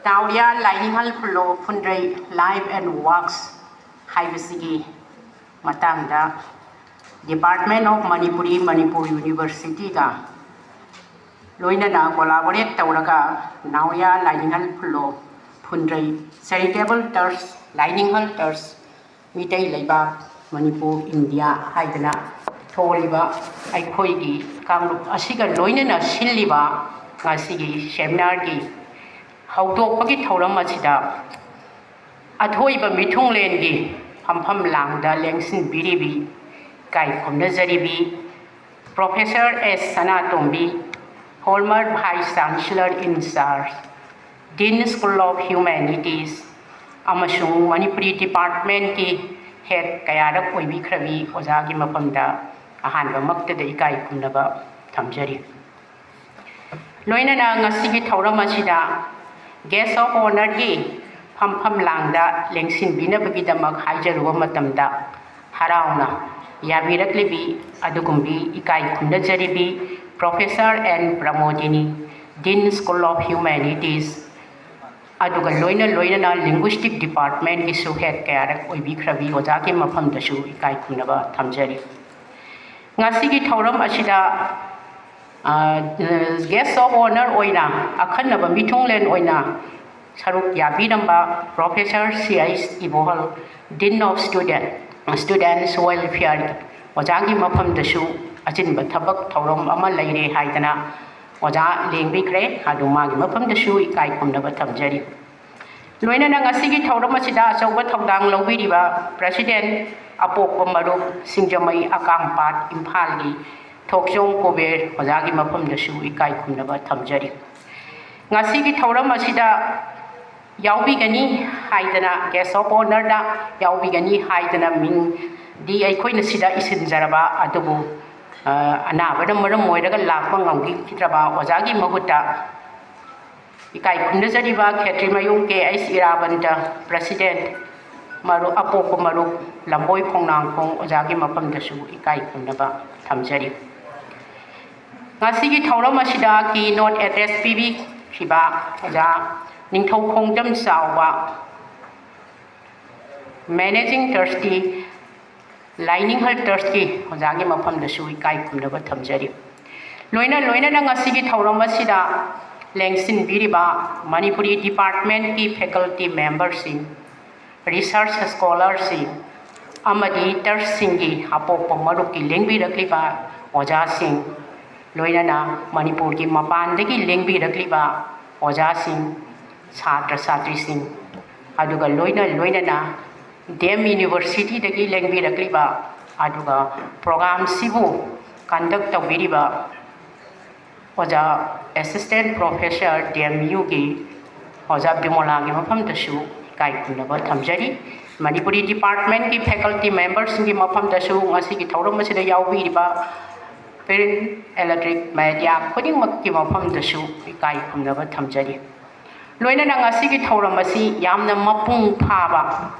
Nauria Laaininghan Pulo Fundrei Live and Works Haibasigi Matangda Department of Manipur University ga Loinana collaborate Tauraga Nauria Laaininghan Pulo Fundrei Charitable Trust Laaininghan Trust Meetreibak Manipur India Haidana Tholiba Aikhoigi Kamrup Asiga Loinana Silliba Ngasigi Seminar gi Hautok Thauram Achida Athoiba Mithung Lengi Pampam Langda Lengsin Biribi Kai Kumnazaribi Professor S. Sanatombi Holmer Vice Chancellor in charge Dean School of Humanities Amashung Manipuri Department ki Head Kayarak Oibi Krabi Ozagi Mapamda Ahanba Makta de Ikai Kumnaba Tamjari Loinana Ngasigi Thauram Achida Guest of honor gi Pampam Langda Lengsin Binabagidamak Hajaruwa Matamda Harauna Yabiraklibi Adugumbi Ikai Kundajaribi Professor and Pramodini Dean School of Humanities Aduga Loina Linguistic Department ki Suhet Kayarak Oibi Krabi Ozaki Mapam Dashu Ikai Kunaba Tamjari Ngasigi Thauram Ashida Guest of honor Oina, Akanaba Mitunglen Oina, Saruk Yabidamba, Professor C.I.S. Ibohal, Dean of Students Welfare, Ozagi Mapam Dashu, Ajin Batabak Tauram Ama Lady Haidana, Oza Lingbi Adumagi Mapam Dashu, Ikai Kumnaba Tamjari. Luina Ngasigi Tauramachida, Soba Tawdang Lobiriba, President Apok Maru, Sinjamai Akampat, Impalgi. Tokjong Kober, Ozagi Mapam Dashu, Ikai Kumnaba Tamjari. Ngasigi Thauram Asida Yaubigani Haidana, Guest of honor da Yaubigani Haidana Ming, Di Aikoina Sida Isin Zaraba, Adubu, Anabada Muramoida Lapangangi Kitraba, Ozagi Mahuta, Ikai Kumnazariba, Katrimayunke, Ais Irabanta, President Maru Apoko Maru, Lamboy Pongnang Pong, Ozagi Mapam Dashu, Ikai Kumnaba Tamjari. Ngasigi Thauram Asida ki note address PB Shiba Aja Ningthau Khongjam Sawa Managing Trustee Laaininghan Trust ki Ozagi Mapam Dashu Ikai Kumnaba Tamjari. Loina Ngasigi Thauram Asida Lengsin Biriba Manipuri Department ki faculty members in research scholars in Amadi Trust Singi Apopo Maruki Lengbirakliba Oja Singh Loinana Manipur ki Mapandagi Lengbirakliba Oja Singh Chhatra Chatri Singh Aduga Loinana Dem University dagi Lengbirakliba Aduga program Sibu conduct Tawiriba Oja Assistant Professor DMU gi Oja Bimolagi Mapam Dashu Kai Kumnaba Tamjari Manipuri Department ki faculty members ki Mapam Dashu Ngasigi Thauram Asida Yaubiriba Print, electric, media, Koding Maki Mapam Dashu, Ikai Kumnaba Tamjari. Loina Ngasigi Thauramasi, Yamna Mapung Paba,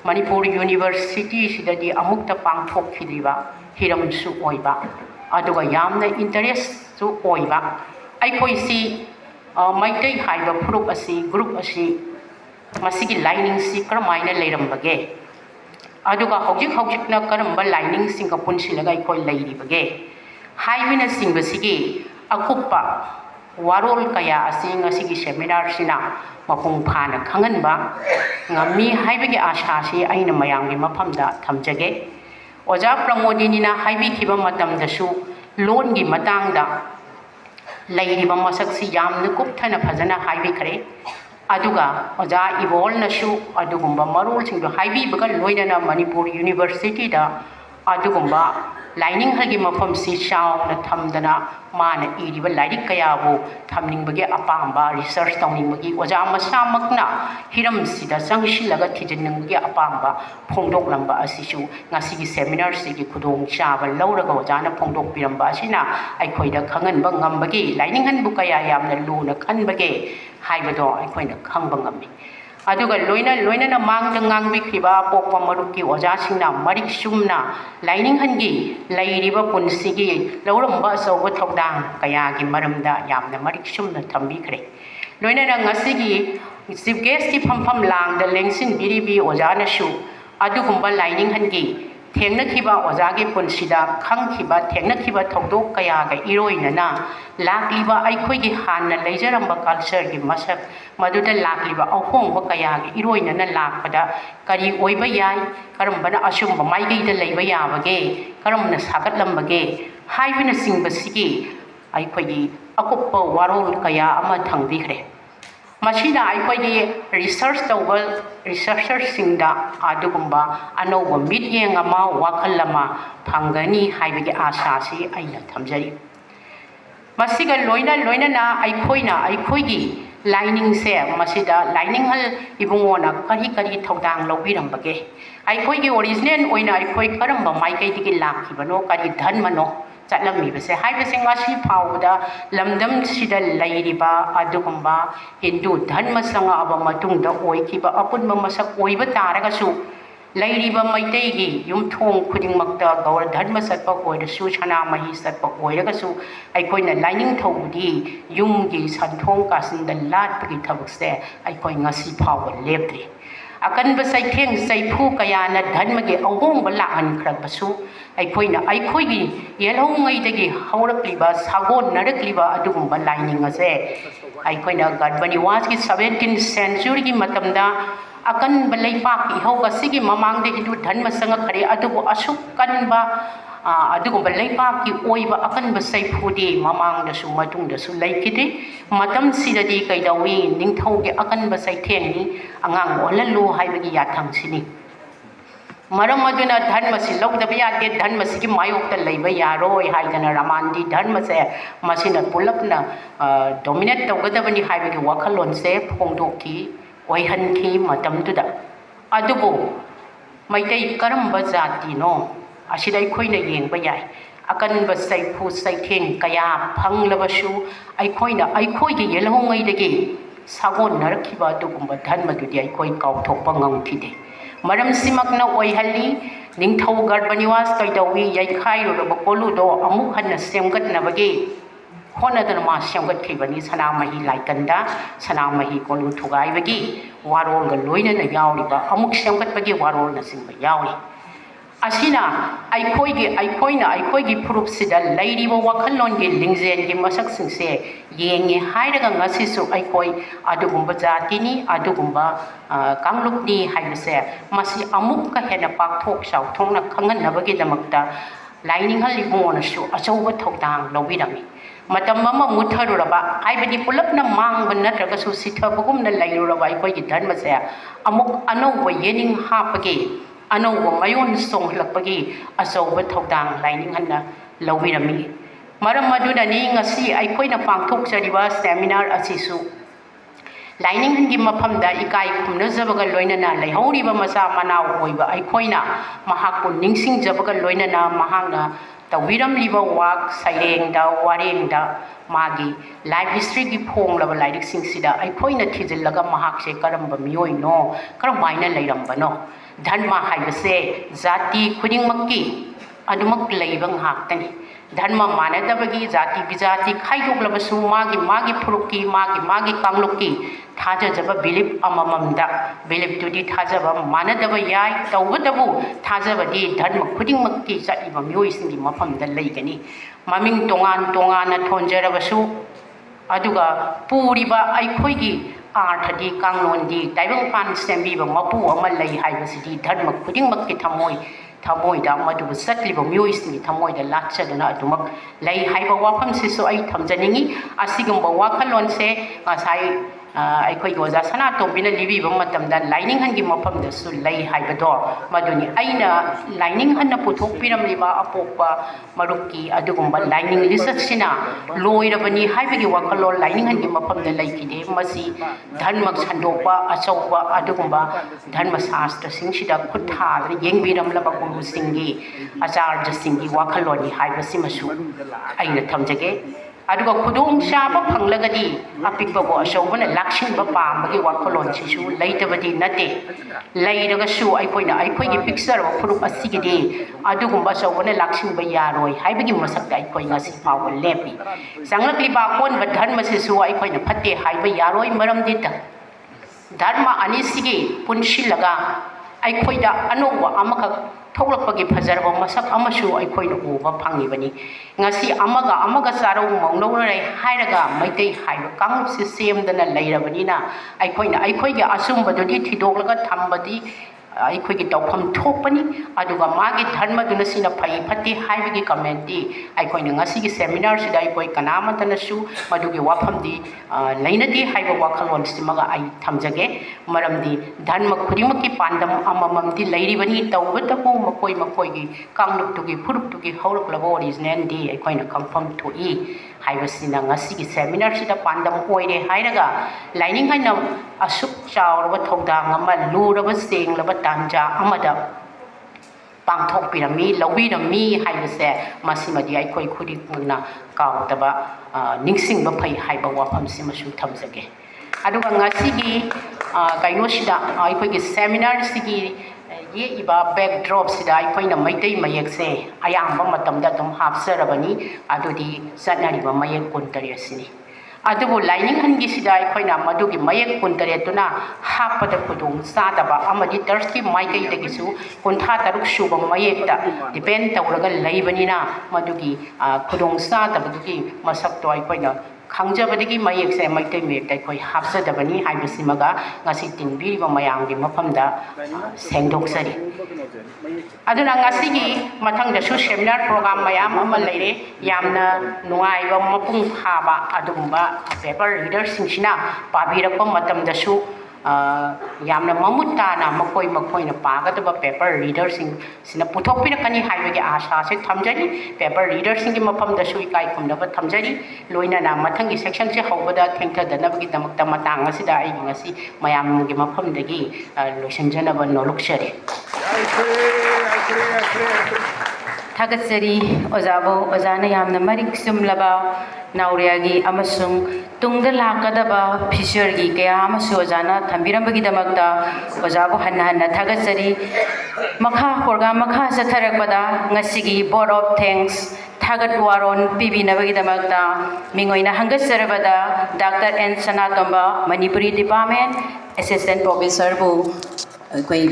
Manipur University, Sidadi Amukta Pang Tok Hidriba, Hiram Su Oiba, Aduga Yamna interest to Oiba. I could see Maitei Haiba Prup Asi, Group Asi, Masigi Lining Sikra Minor Ladam Bage. Aduga Hojik na Karamba Lining Singapun Silagai Koi Lady Bage. Haibina Singbasigi, Akupa, Warol Kaya Asing Asigi Seminar Sina, Mapung Pana Kanganba, Ngami Haibigi Ashashi, Aina Mayangi Mapamda, Tamjage, Oja Pramodinina, Haibi Kiba Matam Dashu, Longi Matangda, Lady Bamasaksi Yam, Nukuptana Pazana Haibi Kare, Aduga, Oja Ibol Nashu, Adugumba Marul Sing Haibi Bagal Loidana Manipur University da Adugumba. Laaininghan gi mafam si shaw na thamdana mana iriba lairik kayabu thamning bagi apamba research tawning bagi oja masamakna hiram sida sangsilaga thijinning bagi apamba phongdok lamba asisu ngasigi seminar sigi khudong chaba lauraga ojana phongdok piramba asina aikhoida khangan ba ngambagi Laaininghan bu kaya yamna luna khanbage haibado aikhoina khangba ngammi Aduga loina mang dengang bikriba pokwa maruki oja singna marik sumna Laaininghan gi lairiba punsigi lauramba soba thodang kaya gi maramda yamna marik sumna thambi khre loinana ngasigi chief guest ki phampham langda lengsin biribi ojanasu adugumba Laaininghan gi thengna khiba ojagi punsida khangkhiba thengna khiba thodok kaya ga iroinana lakliba aikhoi gi hanna leijaramba culture gi masak maduda lakliba ahongba kaya gi iroinana lakpada kari oiba yai karambana asumba maigei da leiba yabage karamna sagatlambage haibina singbasigi aikhoi gi akuppa warol kaya ama thangbikhre Masina aikhoi research tauba researcher singda adugumba anauba mityeng ama wakhal ama phangani haibagi asa si aina thamjari masiga loina na aikhoi gi Laaning se masida Laaininghan ibungona kari thodang lobirambage aikhoi gi original oina aikhoi karamba maikai digi lakhibano kari dhanmano Chatlammi base haibase ngasi phawda lamdam sida lairiba adugumba Hindu dharma sanga aba matungda oikiba apunma masak oiba taragasu lairiba maitei yumthong khudingmakta gaur dharma satpa oirasu chana mahi satpa oiragasu aikoina Laaning thawdi yumgi santhong kasinda latpagi thabakse aikoi ngasi phawba lepdri akanba saitheng saifu kayana dharmagi ahongba lahankhrabasu aikoina aikoigi yelhongaidagi haurakliba sagon narakliba adugumba Laaning ase aikoina Gadbaniwas ki 17th century gi matamda akanba leipak ihauga sigi mamangde Hindu dharma sanga khare adubu asuk kanba adugumba leipak ki oiba akanba saifudi mamangdasu matungdasu laikide matam sidadi kaidawi ningthaugi akanba saithengni angang olalu haibagi yathang sini maram aduna dharma si logdaba yate dharma si ki mayokta leiba yaroi haidana ramandi dharma se masina pulapna dominate tawgadabani haibagi wakhalon se phongdokki oihanki matamduda adubu maitei karamba jati no asida aikhoina yengba yai akanba saifu saitheng kaya phanglabasu aikhoina aikhoigi yelhongaidagi sagon narakhiba adugumba dharma dudi aikoi kauthokpa ngamkhide maram simakna oihalli ningthau Gadbaniwas kaidawi yaikhairuraba koludo amuk hanna semgatnabagi honadana ma semgatkhibani sanamahi laikanda sanamahi kolu thugaibagi warolga loinana yauriba amuk semgatbagi warolna singba yauri asina aikoigi purupsida lairiba wakhalongi lingzengi masaksingse yenge hairaga ngasisu aikoi adugumba jatini adugumba kanglukni haibase masi amukka hena pakthok chauthongna khanganabagi damakta Laaininghan libongasu achauba thodang lobirami matam mama mutharuraba haibadi pulapna mangba natragasu sithabagumna lairuraba aikoigi dharma se amuk anauba yening hapagi anauba mayon songlakpagi achauba thodang Laaininghan na lobirami maram madunani ngasi aikoina pangthokjariba seminar asisu Laaininghan gi maphamda ikai khumnajabaga loinana leihauriba macha manau oiba aikoina mahakku ningsingjabaga loinana mahangna tawiramliba Wark sairengda warengda magi life history gi phonglaba lairik singsida aikoina thijillaga mahakse karamba miyoi no karamaina leirambano dharma haibase jati khudingmakki adumak leibang haktani dharma manadabagi jati bijati khaidoglabasu magi phurukki magi kanglukki thajajaba belief amamamda belief tudi thajaba manadaba yai tawbadabu thajabadi dharma khudingmakki chatiba miyoi mafamda leigani maming tongan na thonjarabasu aduga puriba aikhoigi arthadi kanglondi taibangpan sembiba mapu ama lei haibasidi dharma khudingmakki thamoida madubu satliba miyoi thamoida lachadana adumak lei haiba wafam sisu ai thamjaningi asigamba wakhalonse ngasai aikoi goja sana tombina libi matamda Laaininghan gi mafamda su lei haibado maduni aina Laaininghan na puthok piramliba apokpa marukki adugumba Laaning research sina loirabani haibagi wakalo Laaininghan gi mafamda leikide masi dharma sandokpa achaupa adugumba dharma shastra singsida khuthadra yengbiramlaba guru singi acharya singi wakaloni haibasi masu aina thamjage aduga khudong chaba phanglagadi apikba bo ashobana laksinba pambagi wakolon sisu leitabadi nate leiraga su aikoina aikoigi picture ba furup asigidi adugumba ashobana laksinba yaroi haibagi masakta aikoi ngasi pawa lepi sanglakliba konba dharma sisu aikoina phatte haiba yaroi maramdi dharma anisigi punsilaga aikoida anowa amaka थोलपगी फजरब मसक अमसु अखोइन उबा फंगिबनी ngasi amaga sarau maungnaurai hairaga maitai haiba kangsi semdana leirabani aikoina aikoigi asumbadudi thidoglaga thambadi aikoigi tawpham thokpani aduga magi dharma duna sina phai phatti haibagi commenti aikoina ngasi gi seminar sida aikoi kanamantana su madugi wafamdi leinadi haiba wakhalon simaga ai thamjage maramdi dharma khurimakki pandam amamamdi leiribani tawbatabu makoi kangluptugi phuruptugi hauruklaba original di aikoina confirm thoi haibasina ngasi gi seminar sida pandam oire hairaga Laaininghan asuk chawraba thogdang ama luraba senglaba tanja amada pangthok pirami lawirami haibase masimadi aikoi khuri puna kautaba ningsingba phai haiba wafam simasu thamjage aduga ngasi gi kaino sida aikoi gi seminar sigi ye iba backdrop sida aikoina maitai mayekse ayamba matamda dum hapsarabani adudi satnariba mayek kuntari asini adubu Laaininghan gi sida aikoina madugi mayek kuntari tuna hapada kudung sadaba amadi Thursday maikai dagisu kuntha taruk suba mayekta depend tawraga leibanina madugi kudung sadabadugi masakto aikoina khangjabadagi mayekse maitai mekta koi hapsadabani haibasimaga ngasi tinbiriba mayamgi mafamda sengdoksari aduna ngasi gi mathangda su seminar program mayam ama leire yamna nuaiba mapung phaba adumba paper reader singsina pabirakpa matamda su yamna mamutana makoina pagadaba paper reader sina puthokpirakani haibagi asha se thamjari paper reader singi mafamda su ikai kumnaba thamjari loina na mathangi section se hawbada thengthadanabagi damakta matang asida ai ngasi mayamgi mafamdagi loisanjanaba nolokshari Thagatsari ozabo ozana yamna marik sumlaba nauriagi amasung tungda lakadaba fishergi kaya amasu ozana thambirambagi damakta ozabo hanna thagatsari makha program makha satharakpada ngasigi board of thanks thagat waron pibinabagi damakta mingoina hangatsarabada Dr. N Sanatomba Manipuri Department Assistant Professor bu koi